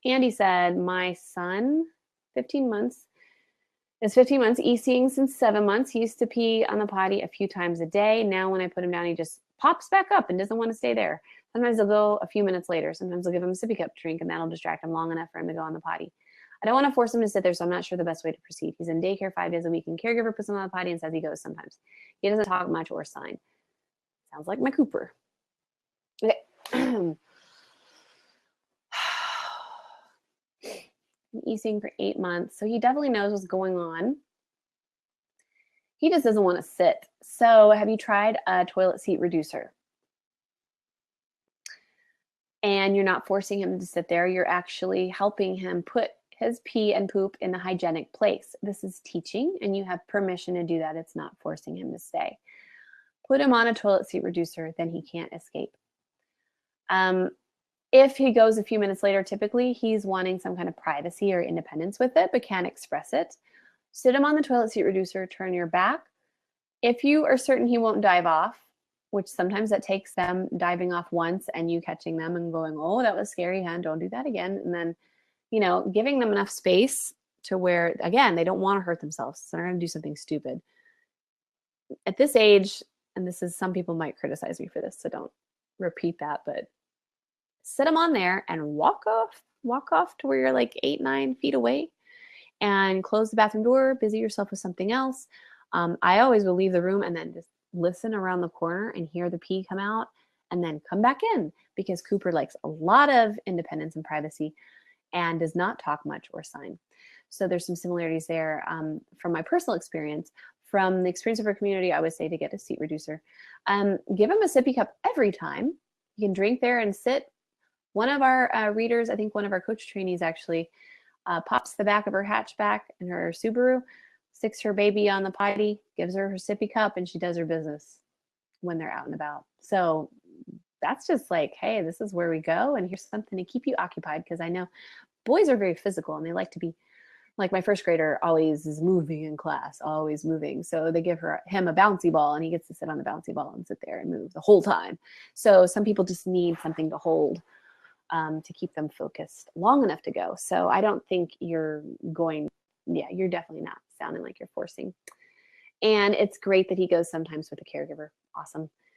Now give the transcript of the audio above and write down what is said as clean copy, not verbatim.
Andy said, my son, 15 months, is 15 months, ECing since 7 months. He used to pee on the potty a few times a day. Now when I put him down, he just pops back up and doesn't want to stay there. Sometimes he'll go a few minutes later. Sometimes I'll give him a sippy cup to drink, and that'll distract him long enough for him to go on the potty. I don't want to force him to sit there, so I'm not sure the best way to proceed. He's in daycare 5 days a week, and caregiver puts him on the potty and says he goes sometimes. He doesn't talk much or sign. Sounds like my Cooper. Okay. ECing for 8 months, so he definitely knows what's going on. He just doesn't want to sit. So have you tried a toilet seat reducer? And you're not forcing him to sit there. You're actually helping him put his pee and poop in a hygienic place. This is teaching, and you have permission to do that. It's not forcing him to stay. Put him on a toilet seat reducer, then he can't escape. If he goes a few minutes later, typically he's wanting some kind of privacy or independence with it, but can't express it. Sit him on the toilet seat reducer, turn your back. If you are certain he won't dive off, which sometimes that takes them diving off once and you catching them and going, oh, that was scary, huh? Don't do that again. And then, you know, giving them enough space to where, again, they don't want to hurt themselves. So they're going to do something stupid. At this age, and this is, some people might criticize me for this, so don't repeat that, but sit them on there and walk off to where you're like 8-9 feet away, and close the bathroom door, busy yourself with something else. I always will leave the room and then just listen around the corner and hear the pee come out and then come back in, because Cooper likes a lot of independence and privacy and does not talk much or sign. So there's some similarities there from my personal experience. From the experience of our community, I would say to get a seat reducer. Give him a sippy cup every time. You can drink there and sit. One of our readers, I think one of our coach trainees actually, pops the back of her hatchback in her Subaru, sticks her baby on the potty, gives her her sippy cup, and she does her business when they're out and about. So that's just like, hey, this is where we go, and here's something to keep you occupied, because I know boys are very physical and they like to be, like my first grader always is moving in class, always moving. So they give him a bouncy ball, and he gets to sit on the bouncy ball and sit there and move the whole time. So some people just need something to hold to keep them focused long enough to go. So I don't think you're going, yeah, you're definitely not sounding like you're forcing. And it's great that he goes sometimes with a caregiver. Awesome.